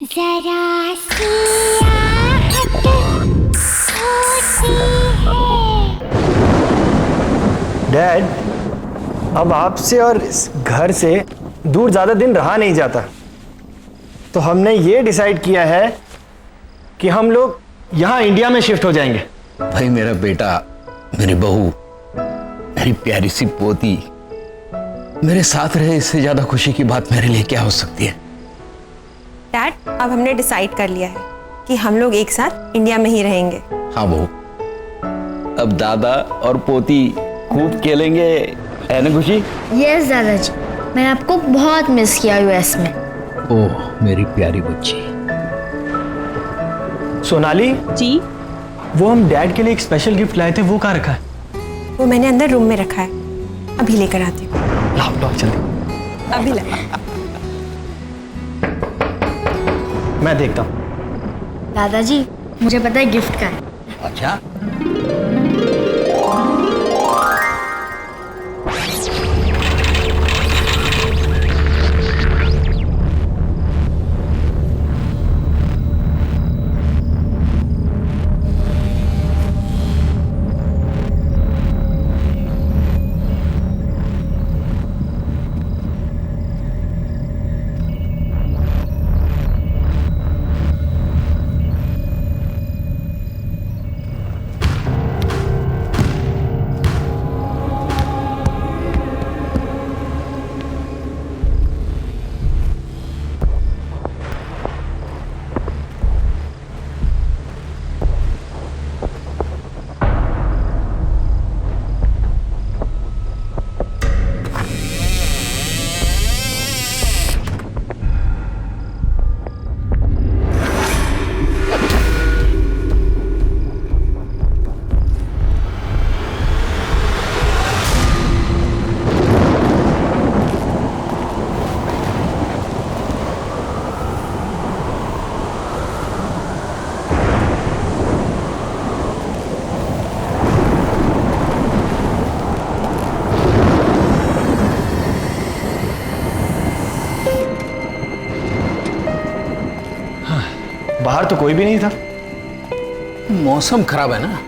जरा सी आहट होती है। डैड, अब आपसे और इस घर से दूर ज़्यादा दिन रहा नहीं जाता, तो हमने ये डिसाइड किया है कि हम लोग यहाँ इंडिया में शिफ्ट हो जाएंगे। भाई मेरा बेटा, मेरी बहू, मेरी प्यारी सी पोती मेरे साथ रहे, इससे ज्यादा खुशी की बात मेरे लिए क्या हो सकती है। डैड, अब हमने डिसाइड कर लिया है कि हम लोग एक साथ इंडिया में ही रहेंगे। हाँ बहू, अब दादा और पोती खूब खेलेंगे, है ना खुशी? यस दादाजी, मैंने आपको बहुत मिस किया यूएस में। ओह मेरी प्यारी बच्ची। सोनाली जी? वो हम डैड के लिए एक स्पेशल गिफ्ट लाए थे, वो कहाँ रखा है? वो मैंने अंदर रूम में रखा है, अभी लेकर आती हूँ। लाओ लाओ जल्दी। अभी ला। मैं देखता हूँ। दादाजी, मुझे पता है गिफ्ट का है। अच्छा, बाहर तो कोई भी नहीं था। मौसम खराब है ना,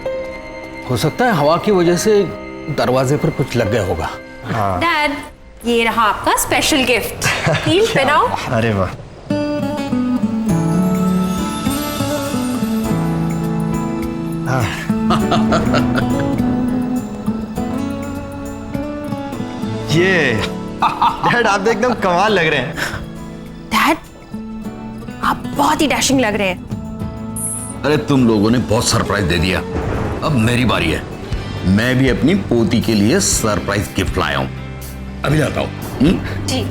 हो सकता है हवा की वजह से दरवाजे पर कुछ लग गया होगा। डैड, ये रहा आपका स्पेशल गिफ्ट। हील पहनाओ। अरे वाह, ये डैड आप तो एकदम कमाल लग रहे हैं। डैड, आप बहुत ही डैशिंग लग रहे हैं। अरे तुम लोगों ने बहुत सरप्राइज दे दिया, अब मेरी बारी है। मैं भी अपनी पोती के लिए सरप्राइज गिफ्ट लाया हूं, अभी लाता हूं। जी।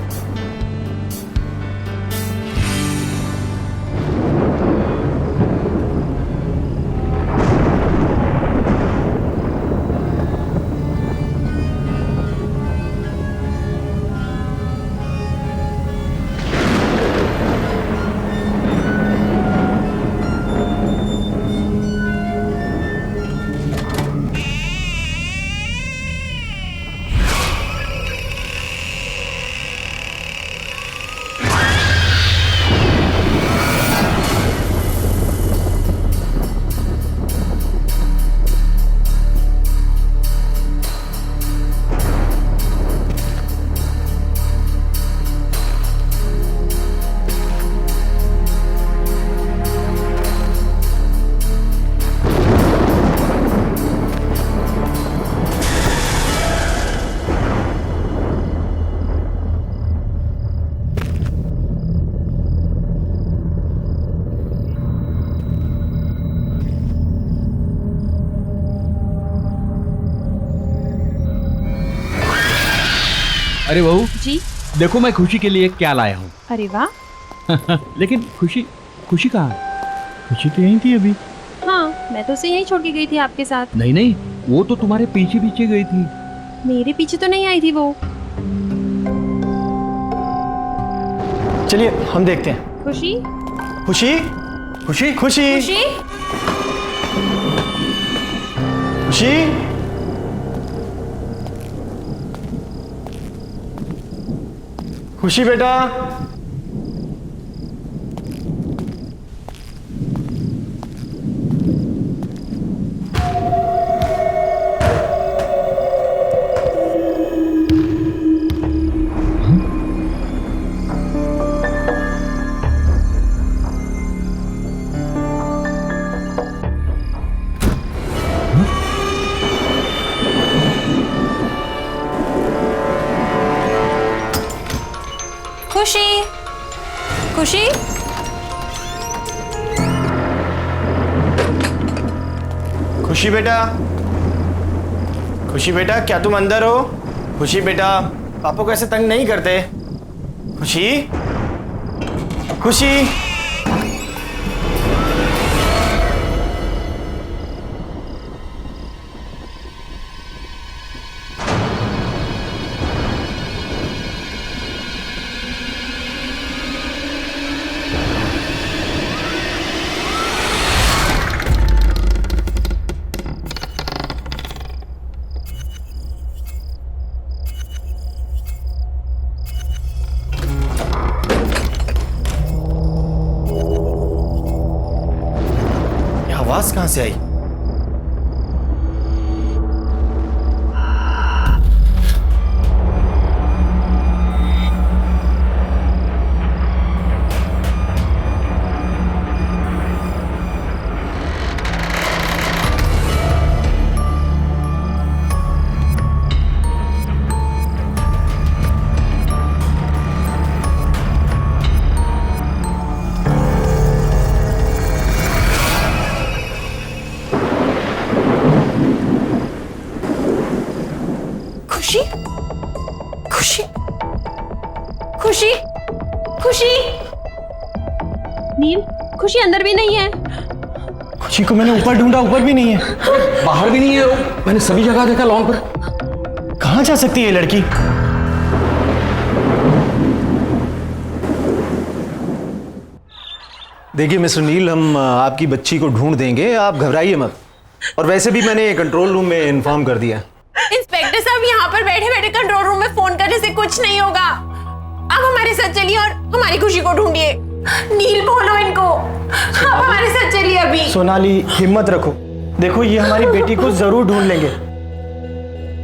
अरे बहू जी? देखो मैं खुशी के लिए क्या लाया हूँ। अरे वाह। लेकिन खुशी खुशी कहाँ है? खुशी तो यहीं थी अभी। हाँ, मैं तो उसे यहीं छोड़ के गई थी आपके साथ। नहीं नहीं, वो तो तुम्हारे पीछे पीछे गई थी। मेरे पीछे तो नहीं आई थी वो। चलिए हम देखते हैं। खुशी? खुशी खुशी खुशी खुशी? खुशी खुशी बेटा, खुशी, खुशी बेटा, खुशी बेटा, क्या तुम अंदर हो? खुशी बेटा, पापा को ऐसे तंग नहीं करते। खुशी, खुशी। आवाज कहां से आई? खुशी, खुशी, खुशी, खुशी। नील, खुशी अंदर भी नहीं है। खुशी को मैंने ऊपर ढूंढा, ऊपर भी नहीं है। बाहर भी नहीं है वो। मैंने सभी जगह देखा लॉन पर। कहां जा सकती है ये लड़की? देखिए मिस्टर नील, हम आपकी बच्ची को ढूंढ देंगे, आप घबराइए मत। और वैसे भी मैंने कंट्रोल रूम में इन्फॉर्म कर दिया। इंस्पेक्टर साहब, यहाँ पर बैठे बैठे कंट्रोल रूम में फोन करने से कुछ नहीं होगा। आप हमारे साथ चलिए और हमारी खुशी को ढूंढिए। नील, बोलो इनको, आप हमारे साथ चलिए अभी। सोनाली, हिम्मत रखो। देखो, ये हमारी बेटी को जरूर ढूंढ लेंगे।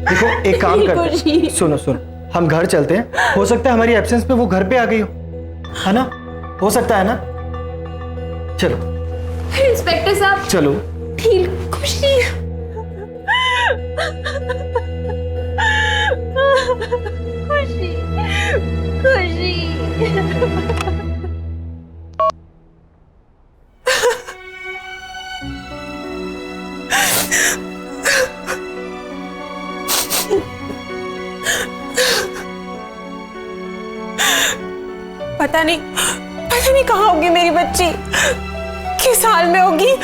देखो, एक काम करते हैं, सुनो सुनो, हम घर चलते हैं। हो सकता है हमारी एब्सेंस में वो घर पे आ गई हो, है ना? हो सकता है ना? चलो इंस्पेक्टर साहब, चलो। नील, खुशी। खुशी, खुशी। पता नहीं कहाँ होगी मेरी बच्ची, किस हाल में होगी।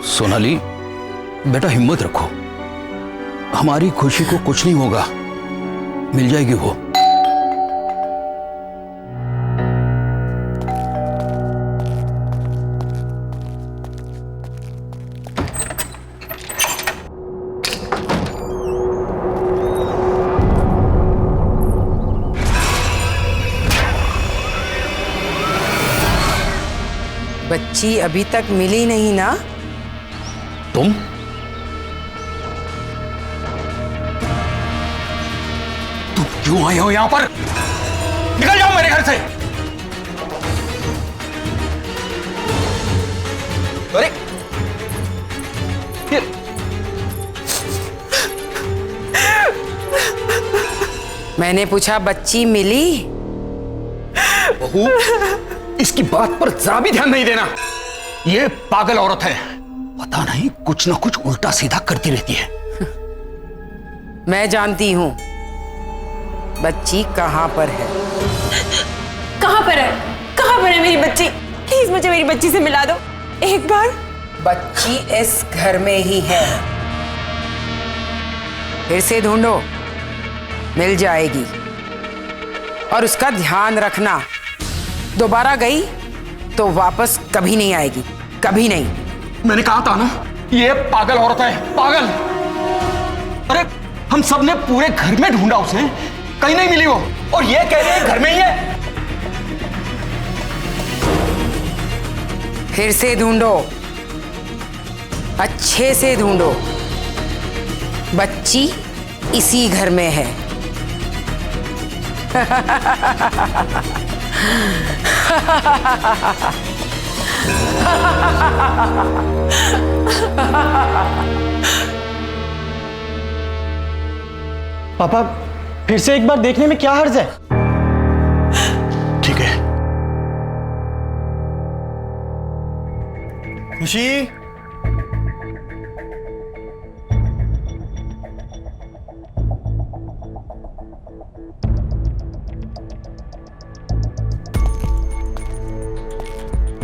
सोनाली बेटा, हिम्मत रखो, हमारी खुशी को कुछ नहीं होगा, मिल जाएगी वो। बच्ची अभी तक मिली नहीं ना? तुम क्यों आए हो यहां पर? निकल जाओ मेरे घर से। अरे मैंने पूछा बच्ची मिली? बहू, इसकी बात पर जरा भी ध्यान नहीं देना। ये पागल औरत है, पता नहीं कुछ ना कुछ उल्टा सीधा करती रहती है। मैं जानती हूं बच्ची कहां पर है। कहां पर है? कहां पर है मेरी बच्ची? प्लीज मुझे मेरी बच्ची से मिला दो एक बार। बच्ची इस घर में ही है, फिर से ढूंढो, मिल जाएगी। और उसका ध्यान रखना, दोबारा गई तो वापस कभी नहीं आएगी, कभी नहीं। मैंने कहा था ना, ये पागल औरत है, पागल। अरे हम सब ने पूरे घर में ढूंढा उसे, कहीं नहीं मिली वो, और ये कह रही है घर में ही है। फिर से ढूंढो, अच्छे से ढूंढो, बच्ची इसी घर में है। पापा, फिर से एक बार देखने में क्या हर्ज है? ठीक है, खुशी,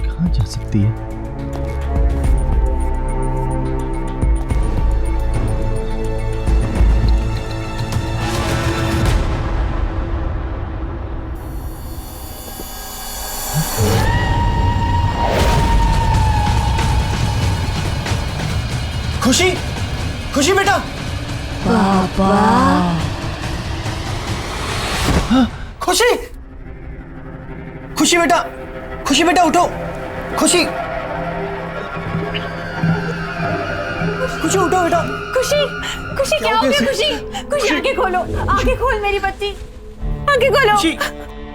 कहाँ जा सकती है? खुशी, खुशी बेटा। खुशी, खुशी बेटा, खुशी बेटा उठो। खुशी, खुशी उठो बेटा। खुशी, खुशी क्या हो गया? खुशी, खुशी आंखें खोलो, आंखें खोल मेरी बच्ची, आंखें खोलो। खुशी,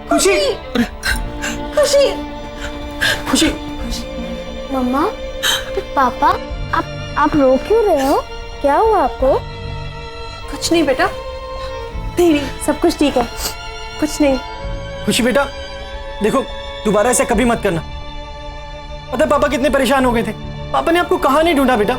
खुशी, खुशी, खुशी। मम्मा, पापा, आप रो क्यों रहे हो? क्या हुआ आपको? कुछ नहीं बेटा, नहीं, सब कुछ ठीक है, कुछ नहीं। खुशी बेटा, देखो दोबारा ऐसा कभी मत करना। पता है पापा कितने परेशान हो गए थे। पापा ने आपको कहाँ नहीं ढूंढा बेटा।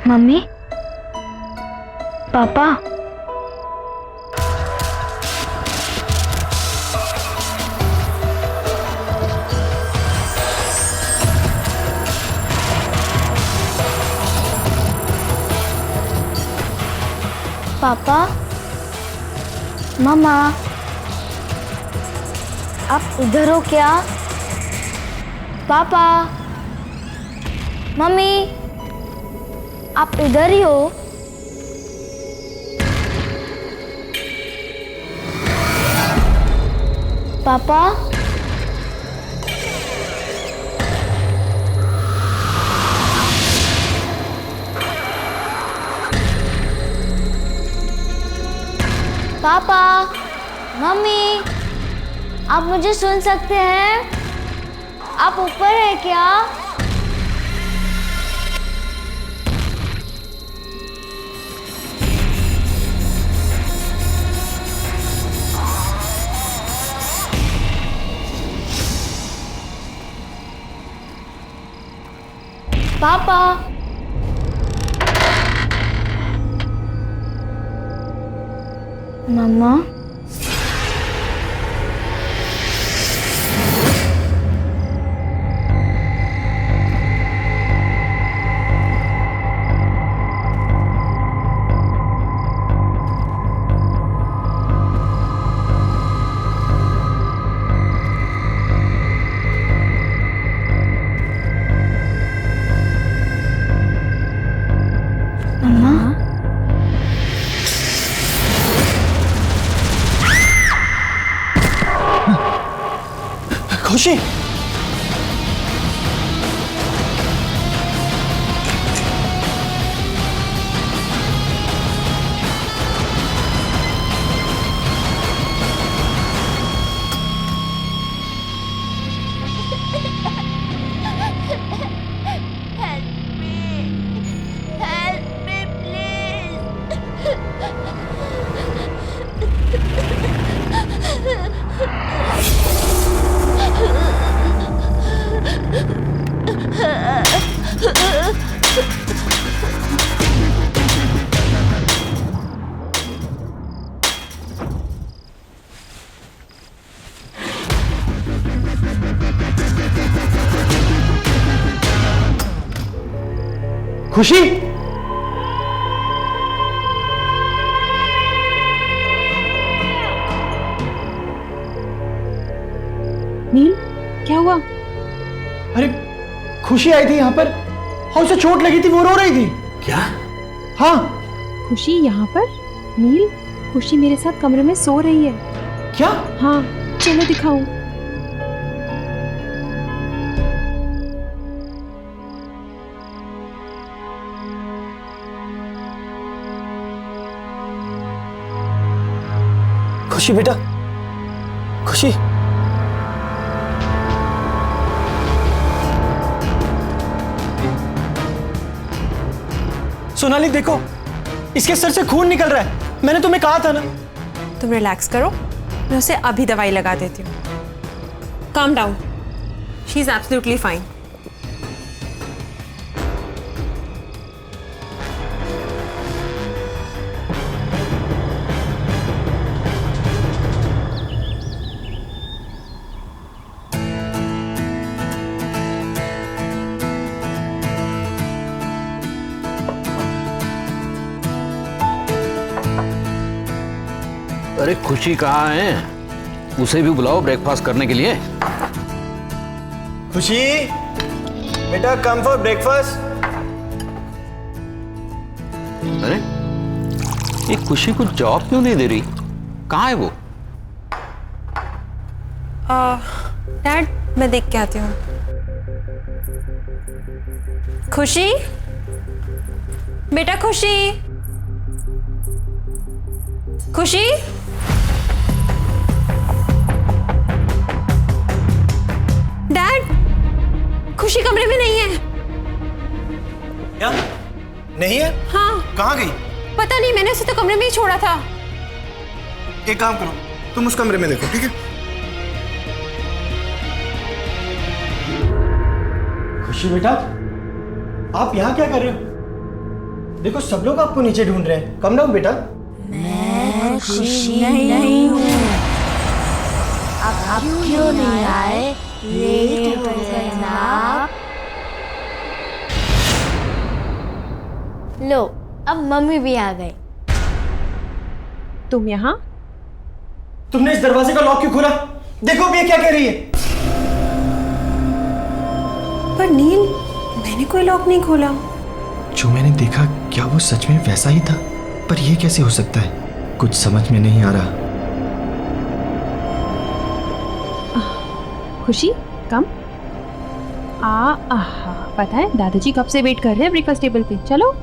मम्मी, पापा, पापा, मम्मा, आप इधर हो क्या? पापा, मम्मी, आप इधर ही हो? पापा, पापा, मम्मी, आप मुझे सुन सकते हैं? आप ऊपर हैं क्या? पापा, मम्मा, खुशी, खुशी, नील, क्या हुआ? अरे खुशी आई थी यहाँ पर और उसे चोट लगी थी, वो रो रही थी। क्या? हाँ। खुशी यहाँ पर? नील, खुशी मेरे साथ कमरे में सो रही है। क्या? हाँ, चलो दिखाऊं। खुशी बेटा, खुशी। सोनाली देखो, इसके सर से खून निकल रहा है। मैंने तुम्हें कहा था ना। तुम रिलैक्स करो, मैं उसे अभी दवाई लगा देती हूँ। Calm down, she is absolutely fine. अरे खुशी कहाँ है? उसे भी बुलाओ ब्रेकफास्ट करने के लिए। खुशी बेटा, कम फॉर ब्रेकफास्ट। अरे ये खुशी को जॉब क्यों नहीं दे रही? कहाँ है वो? डैड, मैं देख के आती हूँ। खुशी बेटा, खुशी, खुशी। डैड, खुशी कमरे में नहीं है। क्या? नहीं है? हाँ। कहाँ गई? पता नहीं, मैंने उसे तो कमरे में ही छोड़ा था। एक काम करो, तुम उस कमरे में देखो, ठीक है? खुशी बेटा, आप यहाँ क्या कर रहे हो? देखो सब लोग आपको नीचे ढूंढ रहे हैं। कम डाउन बेटा। मैं खुशी नहीं हूँ। आप क्यों नहीं आए? लेट हो गए ना आप। लो, अब मम्मी भी आ गई। तुम यहाँ? तुमने इस दरवाजे का लॉक क्यों खोला? देखो अब ये क्या कह रही है। पर नील, मैंने कोई लॉक नहीं खोला। जो मैंने देखा क्या वो सच में वैसा ही था? पर ये कैसे हो सकता है? कुछ समझ में नहीं आ रहा। खुशी, कम। पता है दादाजी कब से वेट कर रहे हैं ब्रेकफास्ट टेबल पे। चलो,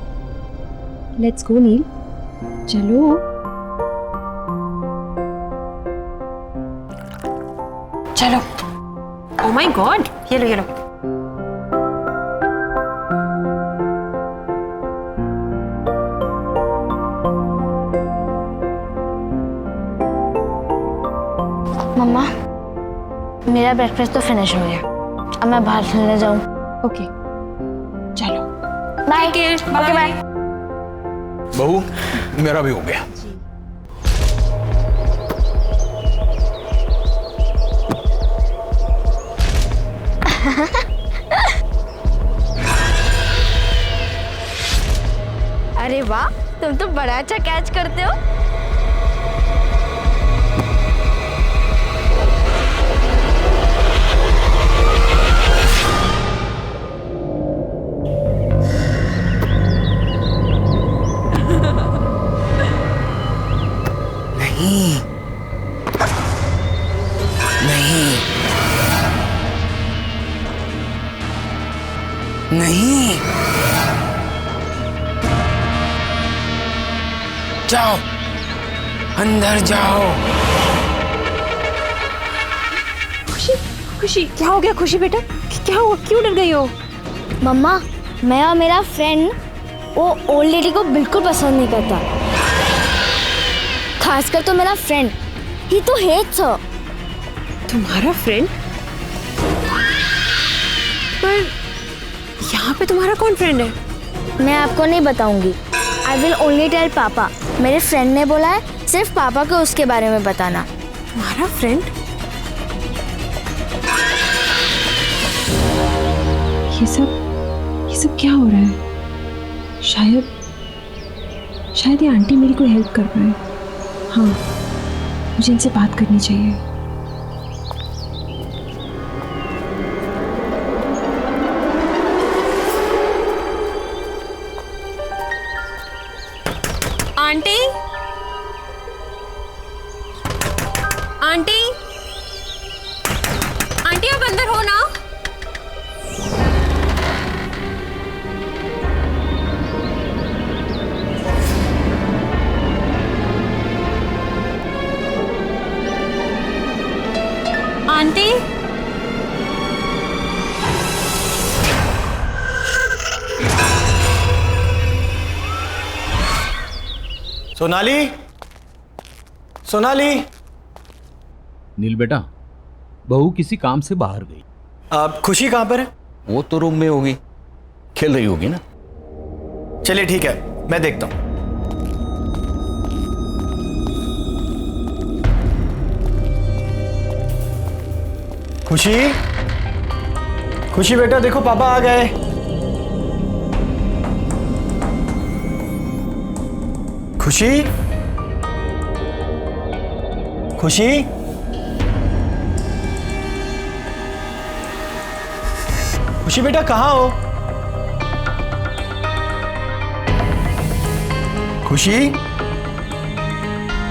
लेट्स गो नील, चलो। चलो। ओह माय गॉड, ये लो, ये लो। मम्मा, मेरा ब्रेकफास्ट तो फिनिश हो गया। अब मैं बाहर खेलने जाऊँ? ओके, चलो। बाय। Okay bye. बहू, मेरा भी हो गया। अरे वाह, तुम तो बड़ा अच्छा कैच करते हो। नहीं, जाओ, अंदर जाओ। खुशी, खुशी, क्या हो गया खुशी बेटा? क्या हुआ, क्यों डर गई हो? मम्मा, मैं और मेरा फ्रेंड वो ओल्ड लेडी को बिल्कुल पसंद नहीं करता। खासकर तो मेरा फ्रेंड, ही तो हेट्स हर। तुम्हारा फ्रेंड? पर यहाँ पे तुम्हारा कौन फ्रेंड है? मैं आपको नहीं बताऊंगी। आई विल ओनली टेल पापा। मेरे फ्रेंड ने बोला है सिर्फ पापा को उसके बारे में बताना। तुम्हारा फ्रेंड? ये सब क्या हो रहा है? शायद ये आंटी मेरी कोई हेल्प कर पाए। हाँ, मुझे इनसे बात करनी चाहिए। आंटी, आंटी, आंटी आप अंदर हो ना? आंटी, सोनाली, सोनाली। नील बेटा, बहू किसी काम से बाहर गई। अब खुशी कहाँ पर है? वो तो रूम में होगी, खेल रही होगी ना। चलिए ठीक है, मैं देखता हूं। खुशी, खुशी बेटा देखो पापा आ गए। खुशी, खुशी, खुशी बेटा कहाँ हो? खुशी,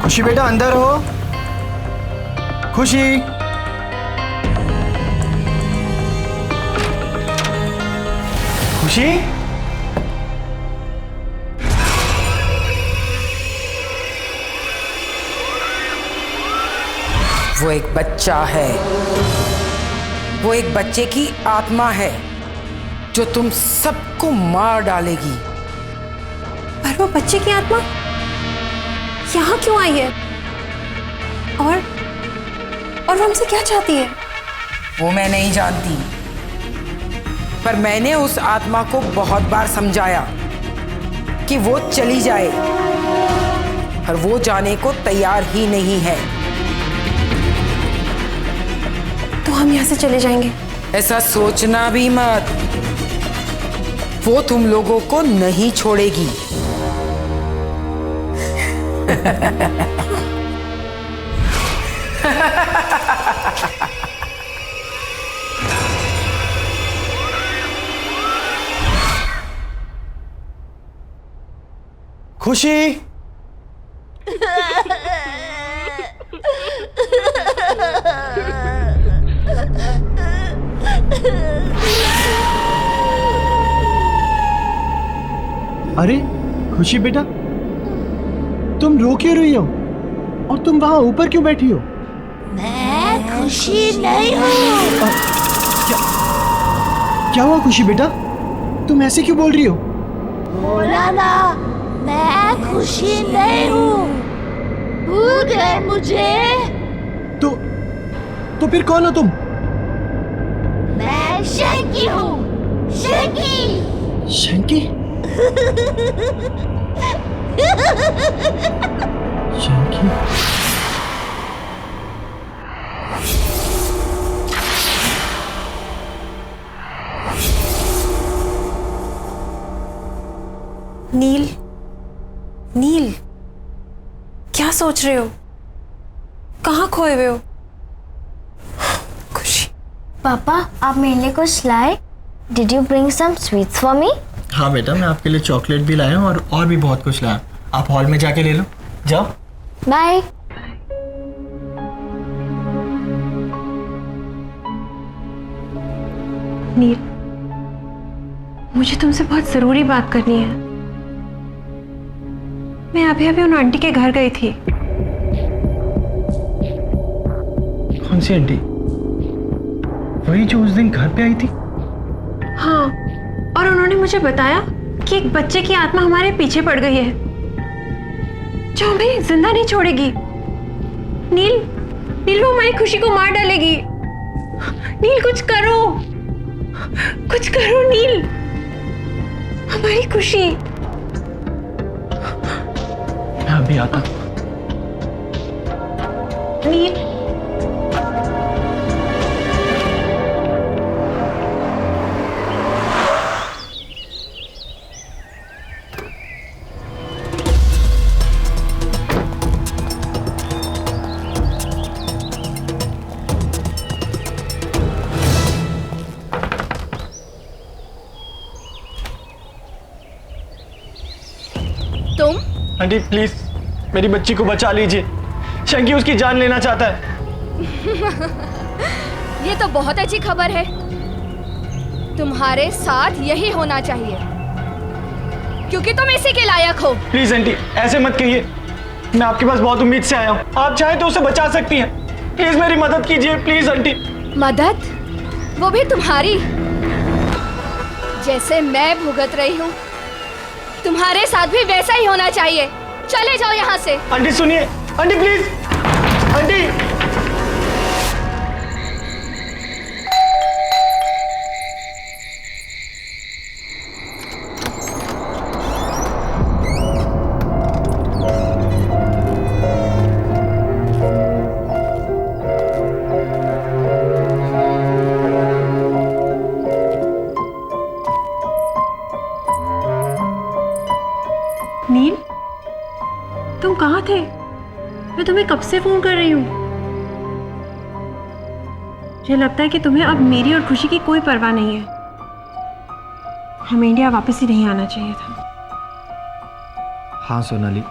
खुशी बेटा अंदर हो? खुशी, खुशी, वो एक बच्चा है, वो एक बच्चे की आत्मा है जो तुम सबको मार डालेगी। पर वो बच्चे की आत्मा यहाँ क्यों आई है? और वो हमसे क्या चाहती है? वो मैं नहीं जानती, पर मैंने उस आत्मा को बहुत बार समझाया कि वो चली जाए, और वो जाने को तैयार ही नहीं है। तो हम यहाँ से चले जाएंगे? ऐसा सोचना भी मत, वो तुम लोगों को नहीं छोड़ेगी। खुशी, अरे खुशी बेटा, तुम रो क्यों रही हो? और तुम वहां ऊपर क्यों बैठी हो? मैं खुशी नहीं हूँ। क्या हुआ खुशी बेटा, तुम ऐसे क्यों बोल रही हो? बोला ना, मैं खुशी नहीं हूँ। भूल गए मुझे? तो फिर कौन हो तुम? मैं शंकी हूँ, शंकी। शंकी? शंकी? नील, नील, क्या सोच रहे हो? कहाँ खोए हुए हो? खुशी। पापा, आप मेरे लिए कुछ लाए? Did you bring some sweets for me? हाँ बेटा, मैं आपके लिए चॉकलेट भी लाया हूँ और भी बहुत कुछ लाया। आप हॉल में जाके ले लो, जाओ। बाय। नील, मुझे तुमसे बहुत जरूरी बात करनी है। मैं अभी अभी उन आंटी के घर गई थी। कौन सी आंटी? वही जो उस दिन घर पे आई थी? हाँ, और उन्होंने मुझे बताया कि एक बच्चे की आत्मा हमारे पीछे पड़ गई है जो हमें जिंदा नहीं छोड़ेगी। नील, नील वो हमारी खुशी को मार डालेगी। नील कुछ करो, कुछ करो नील, हमारी खुशी। मैं अभी आता। नील, आंटी प्लीज मेरी बच्ची को बचा लीजिए, शंकी उसकी जान लेना चाहता है। ये तो बहुत अच्छी खबर है। तुम्हारे साथ यही होना चाहिए क्योंकि तुम इसी के लायक हो। प्लीज आंटी ऐसे मत कहिए, मैं आपके पास बहुत उम्मीद से आया हूँ, आप चाहे तो उसे बचा सकती हैं। प्लीज मेरी मदद कीजिए प्लीज आंटी। मदद? वो भी तुम्हारी? जैसे मैं भुगत रही हूँ तुम्हारे साथ भी वैसा ही होना चाहिए। चले जाओ यहाँ से। आंटी सुनिए, आंटी प्लीज, आंटी। नील, तुम कहाँ थे? मैं तुम्हें कब से फोन कर रही हूँ। मुझे लगता है कि तुम्हें अब मेरी और खुशी की कोई परवाह नहीं है। हमें इंडिया वापस ही नहीं आना चाहिए था। हाँ सोनाली,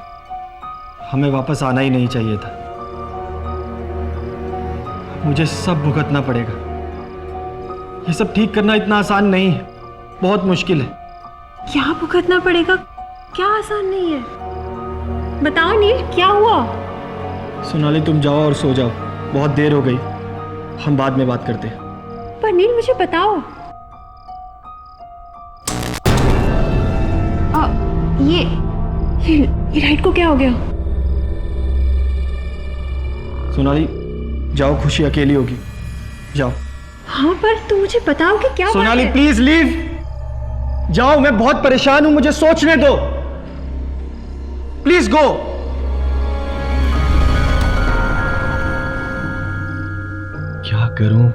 हमें वापस आना ही नहीं चाहिए था। मुझे सब भुगतना पड़ेगा। ये सब ठीक करना इतना आसान नहीं है, बहुत मुश्किल है। क्या भुगतना पड़ेगा? क्या आसान नहीं है? बताओ नील, क्या हुआ? सोनाली तुम जाओ और सो जाओ, बहुत देर हो गई, हम बाद में बात करते हैं। पर नील मुझे बताओ। ये लाइट को क्या हो गया? सोनाली जाओ, खुशी अकेली होगी, जाओ। हाँ पर तुम मुझे बताओ कि क्या सोनाली प्लीज लीव, जाओ, मैं बहुत परेशान हूं, मुझे सोचने दो, प्लीज गो। क्या करूं,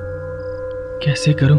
कैसे करूं?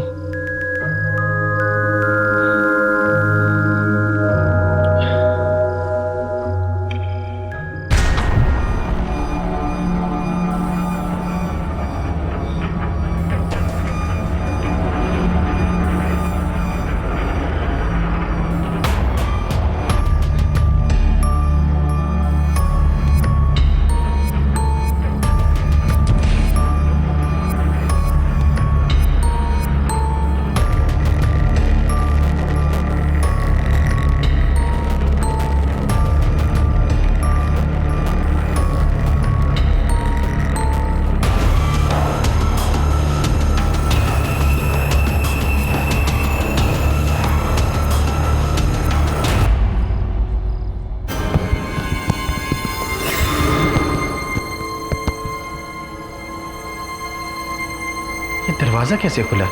दरवाजा कैसे खुला?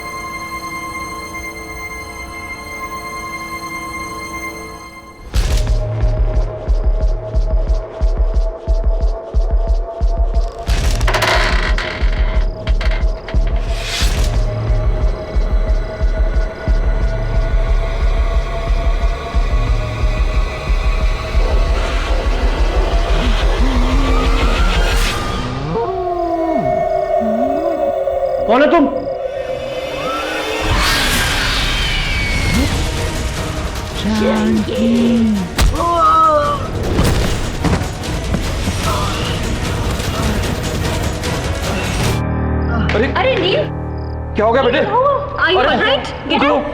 कौन है तुम? अरे नील, क्या हो गया बेटे? Are you alright? Get up.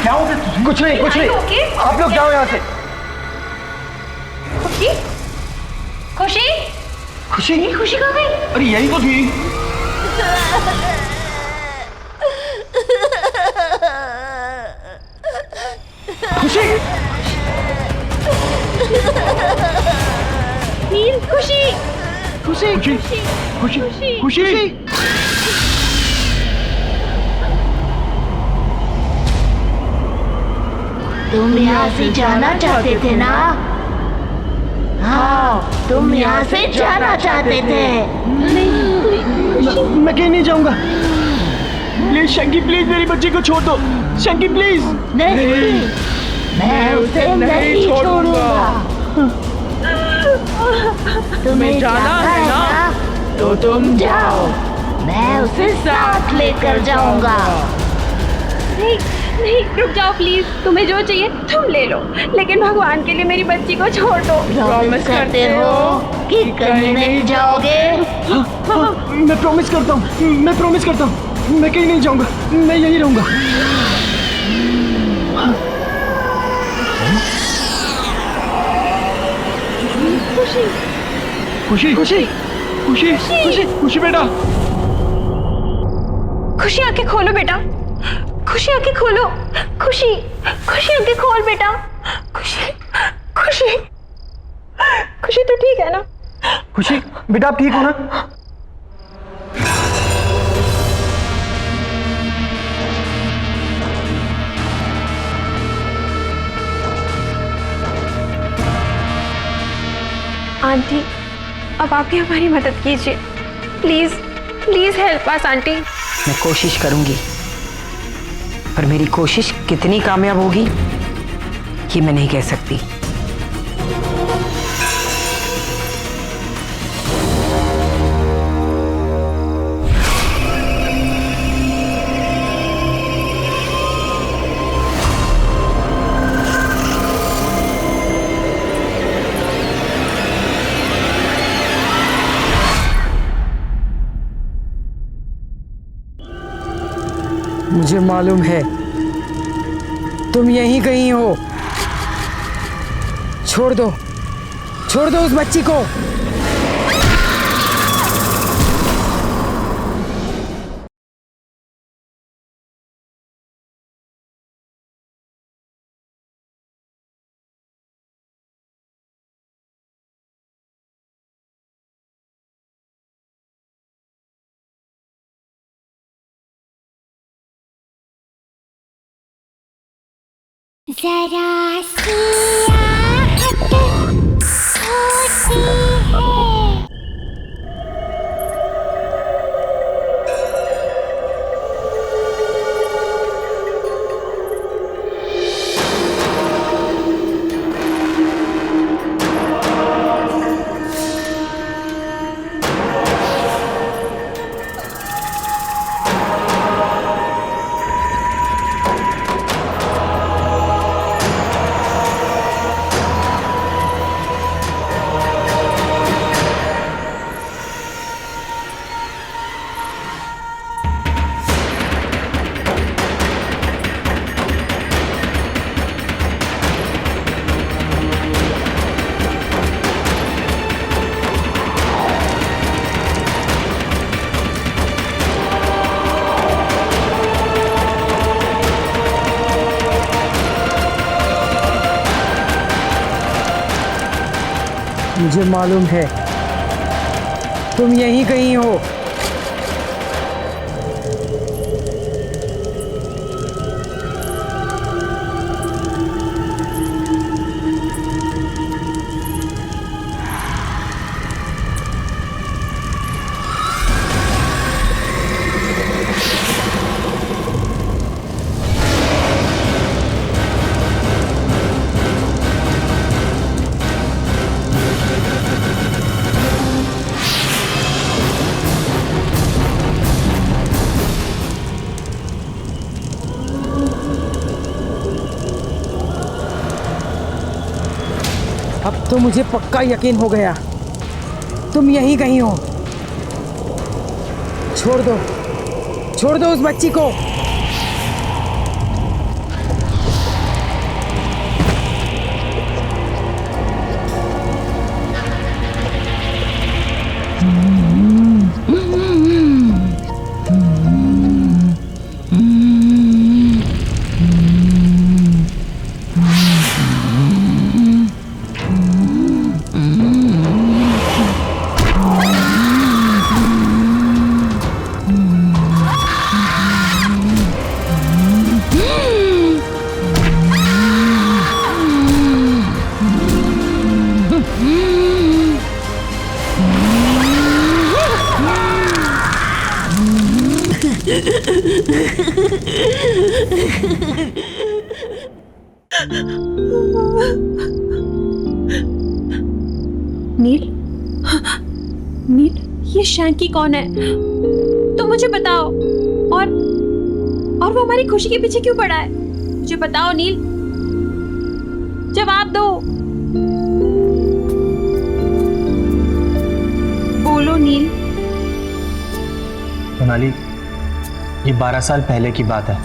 क्या हो गया? कुछ नहीं, कुछ नहीं, Okay? आप लोग जाओ यहाँ से। खुशी? खुशी? खुशी? खुशी कहाँ गई? अरे यही तो थी। खुशी? नील, खुशी? खुशी? खुशी? खुशी? खुशी? तुम यहाँ से जाना चाहते थे ना? हाँ, तुम यहाँ से जाना चाहते थे। मैं कहीं नहीं जाऊंगा। प्लीज शंकी, प्लीज मेरी बच्ची को छोड़ दो। शंकी प्लीज। नहीं, मैं उसे नहीं छोड़ूंगा। तुम्हें जाना है ना? तो तुम जाओ, मैं उसे साथ लेकर जाऊंगा। नहीं, नहीं, रुक जाओ प्लीज। तुम्हें जो चाहिए तुम ले लो, लेकिन भगवान के लिए मेरी बच्ची को छोड़ दो। प्रॉमिस करते हो कि कहीं नहीं जाओगे? मैं प्रॉमिस करता हूँ, मैं प्रॉमिस करता हूँ, मैं कहीं नहीं जाऊंगा, मैं यहीं रहूंगा। खुशी खुशी खुशी खुशी खुशी खुशी बेटा, खुशी आंखें खोलो बेटा, खुशी आंखें खोलो, खुशी खुशी आंखें खोल बेटा, खुशी खुशी खुशी तो ठीक है ना? खुशी बेटा आप ठीक हो ना? आंटी, अब आप ही हमारी मदद कीजिए, please please help us aunty. मैं कोशिश करूंगी, पर मेरी कोशिश कितनी कामयाब होगी ये मैं नहीं कह सकती। मुझे मालूम है तुम यहीं कहीं हो। छोड़ दो उस बच्ची को। जरा सी आहट होती है। मुझे मालूम है तुम यहीं कहीं हो। अब तो मुझे पक्का यकीन हो गया तुम यहीं कहीं हो। छोड़ दो उस बच्ची को। नील, ये शैंकी कौन है? तुम मुझे बताओ। और वो हमारी खुशी के पीछे क्यों पड़ा है? मुझे बताओ नील, जवाब दो। बोलो नील। सोनाली, ये 12 साल पहले की बात है।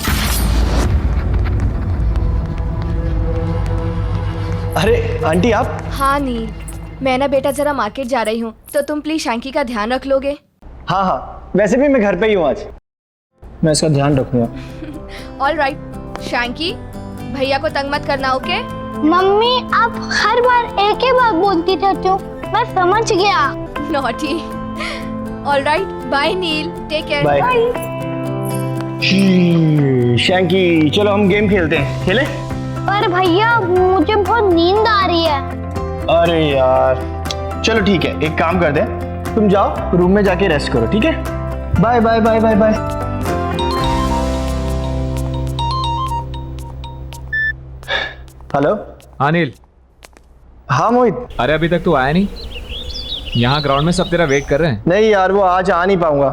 अरे आंटी आप? हाँ नील, मैं ना बेटा जरा मार्केट जा रही हूँ, तो तुम प्लीज शैंकी का ध्यान रख लोगे? हाँ हाँ, वैसे भी मैं घर पे ही हूँ आज, मैं इसका ध्यान रखूंगा। ऑल राइट शैंकी, भैया को तंग मत करना, ओके? मम्मी आप हर बार एक ही बात बोलती रहती हो, मैं समझ गया। नॉटी। ऑल राइट, बाय नील, टेक केयर। बाय। शैंकी चलो हम गेम खेलते हैं, खेले? पर भैया मुझे बहुत नींद आ रही है। अरे यार चलो ठीक है, एक काम कर दे, तुम जाओ रूम में जाके रेस्ट करो, ठीक है? Bye bye bye bye bye. Hello. हाँ नील। हाँ मोहित। अरे अभी तक तू आया नहीं? यहाँ ग्राउंड में सब तेरा वेट कर रहे हैं। नहीं यार, वो आज आ नहीं पाऊंगा।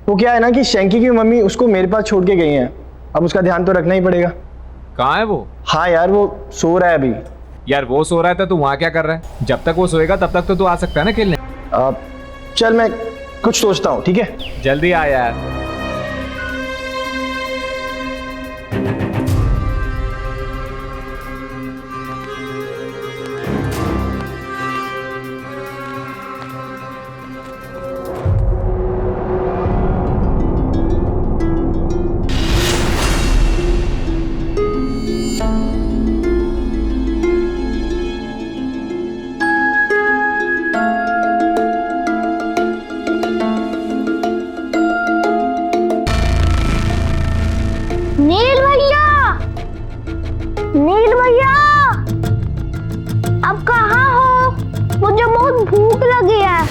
वो क्या है ना कि शैंकी की मम्मी उसको मेरे पास छोड़ के गई हैं, अब उसका ध्यान तो रखना ही पड़ेगा। कहाँ है वो? हाँ यार वो सो रहा है अभी। यार वो सो रहा है तो तू वहाँ क्या कर रहा है? जब तक वो सोएगा तब तक तो तू आ सकता है ना खेलने। चल मैं कुछ सोचता हूँ, ठीक है? जल्दी आ यार। नील भैया, नील भैया, आप कहाँ हो? मुझे बहुत भूख लगी है।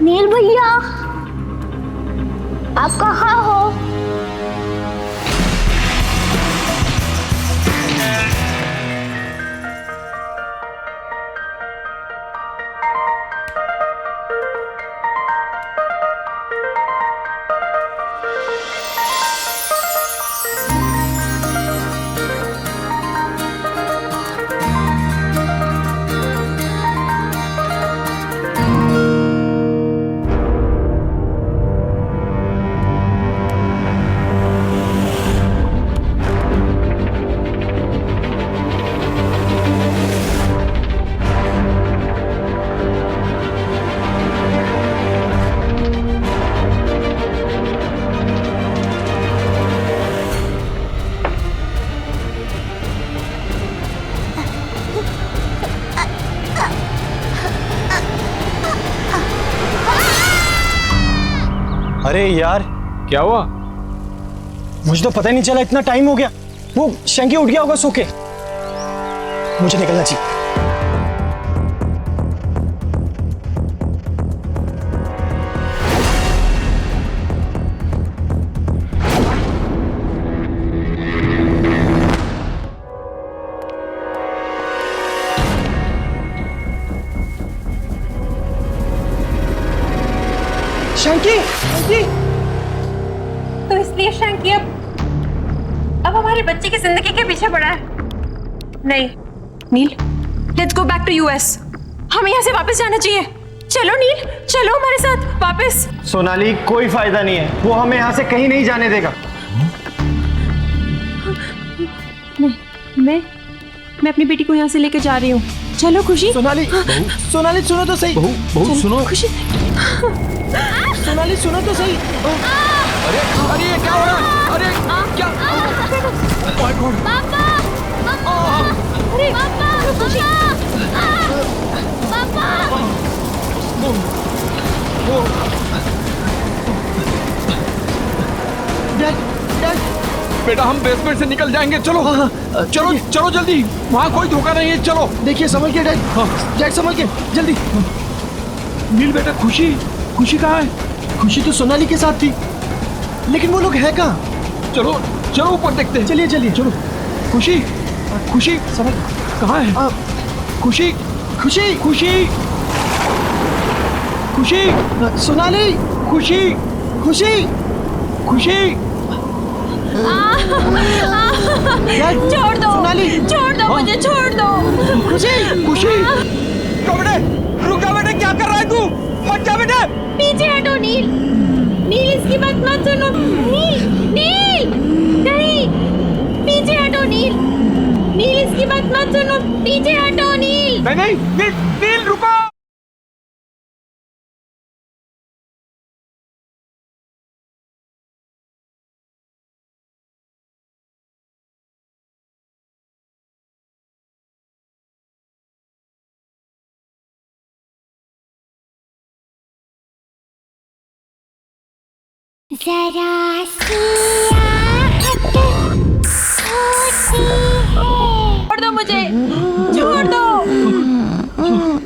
नील भैया, आप कहाँ हो? अरे यार क्या हुआ? मुझे तो पता ही नहीं चला, इतना टाइम हो गया। वो शैंकी उठ गया होगा सो के। मुझे निकलना चाहिए। शैंकी, शैंकी। तो इसलिए शैंकी अब हमारे बच्चे की जिंदगी के पीछे पड़ा है। नहीं Neel, let's go back to US. हमें यहाँ से वापस जाना चाहिए। चलो नील, चलो हमारे साथ वापस। सोनाली कोई फायदा नहीं है, वो हमें यहाँ से कहीं नहीं जाने देगा। मैं अपनी बेटी को यहाँ से लेके जा रही हूँ। चलो खुशी। सोनाली, सोनाली सुनो तो सही। बहू सुनो। खुशी, सोनाली सुनो तो सही। अरे अरे ये क्या हो रहा है? अरे क्या? पापा, अरे पापा, खुशी, पापा। बेटा हम बेसमेंट से निकल जाएंगे, चलो। चलो चलो जल्दी, वहाँ कोई धोखा नहीं है, चलो। देखिए संभल के डैड, डैड संभल के जल्दी। नील बेटा, खुशी कहाँ है? खुशी तो सोनाली के साथ थी, लेकिन वो लोग है कहाँ? चलो चलो ऊपर देखते हैं। चलिए चलिए। चलो। खुशी, खुशी समझ कहाँ है? खुशी, खुशी, खुशी, खुशी, सोनाली, खुशी, खुशी, खुशी। छोड़ दो, सोनाली, छोड़ दो मुझे, छोड़ दो। खुशी, खुशी, बेटे, रुक जा बेटे, क्या कर रहा है तू? मत जा बेटे। पीछे हटो नील, नील इसकी बात मत सुनो। नील, नील, नहीं, पीछे हटो नील, नील इसकी बात मत सुनो, पीछे हटो नील। नहीं नहीं, नील, नील रुको। जरा सी आहट होती है। छोड़ दो मुझे, छोड़ दो।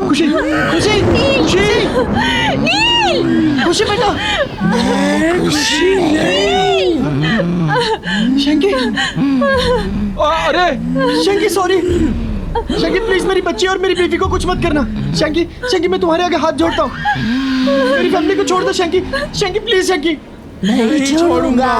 खुशी, खुशी, खुशी, नील, खुशी बेटा। खुशी, शंकी, अरे शंकी सॉरी। शंकी प्लीज मेरी बच्ची और मेरी बीवी को कुछ मत करना। शंकी, शंकी मैं तुम्हारे आगे हाथ जोड़ता हूँ, मेरी फैमिली को छोड़ दो शंकी। शंकी प्लीज शंकी। नहीं छोड़ूंगा।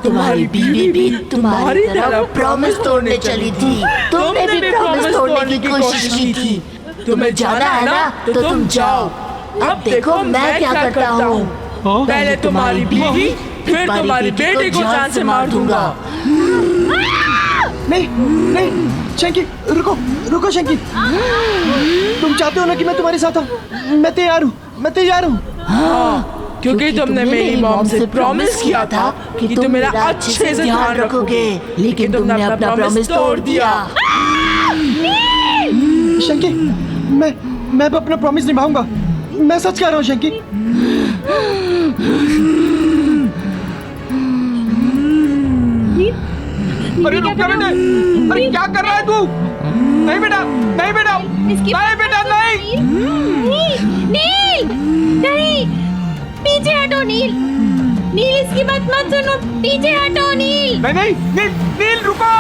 तुम्हारी बीवी भी तुम्हारी तरह प्रॉमिस तोड़ने चली थी। तुमने भी प्रॉमिस तोड़ने की कोशिश की थी। तुम्हें जाना है ना तो तुम जाओ। अब देखो मैं क्या करता हूँ। पहले तुम्हारी बीवी, फिर तुम्हारी बेटी को जान से मार दूंगा। नहीं नहीं शंकी, रुको रुको शंकी। तुम चाहते हो ना कि मैं तुम्हारे साथ आऊँ? मैं तैयार हूँ, मैं तैयार हूँ। हाँ, क्योंकि तुमने मेरी मॉम से प्रॉमिस किया था कि तुम मेरा अच्छे से ध्यान रखोगे, लेकिन तुमने अपना प्रॉमिस तोड़ दिया। शंकी, मैं अब अपना प्रॉमिस निभाऊंगा। मैं सच कह रहा हूँ शंकी। अरे रुक जा बेटे, अरे क्या कर रहा है तू? नहीं बेटा, नहीं बेटा, नहीं बेटा, नहीं। नील, नहीं, पीछे हटो नील, नील इसकी बात मत सुनो, पीछे हटो नील। नहीं नहीं, नील, नील रुको।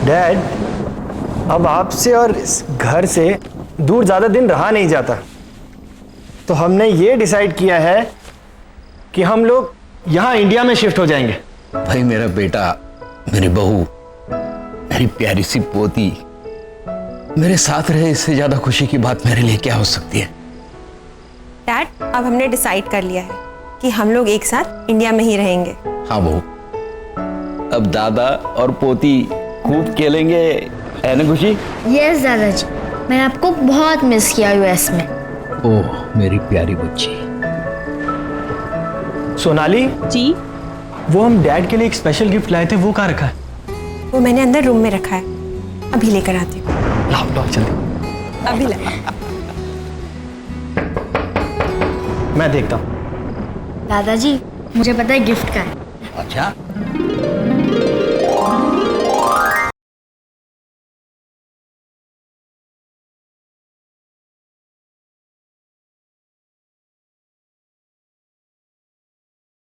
डैड, अब आपसे और इस घर से दूर ज़्यादा दिन रहा नहीं जाता, तो हमने ये डिसाइड किया है कि हम लोग यहाँ इंडिया में शिफ्ट हो जाएंगे। भाई मेरा बेटा, मेरी बहू, मेरी प्यारी सी पोती मेरे साथ रहे, इससे ज्यादा खुशी की बात मेरे लिए क्या हो सकती है। डैड, अब हमने डिसाइड कर लिया है कि हम लोग एक साथ इंडिया में ही रहेंगे। हाँ बहू, अब दादा और पोती खूब खेलेंगे, है ना खुशी? यस दादाजी, मैंने आपको बहुत मिस किया यूएस में। ओह मेरी प्यारी बच्ची। सोनाली जी। वो हम डैड के लिए एक स्पेशल गिफ्ट लाए थे, वो कहाँ रखा है? वो मैंने अंदर रूम में रखा है, अभी लेकर आती हूँ। लाओ लाओ जल्दी। अभी ला। मैं देखता हूँ। दादाजी मुझे पता है गिफ्ट का है। अच्छा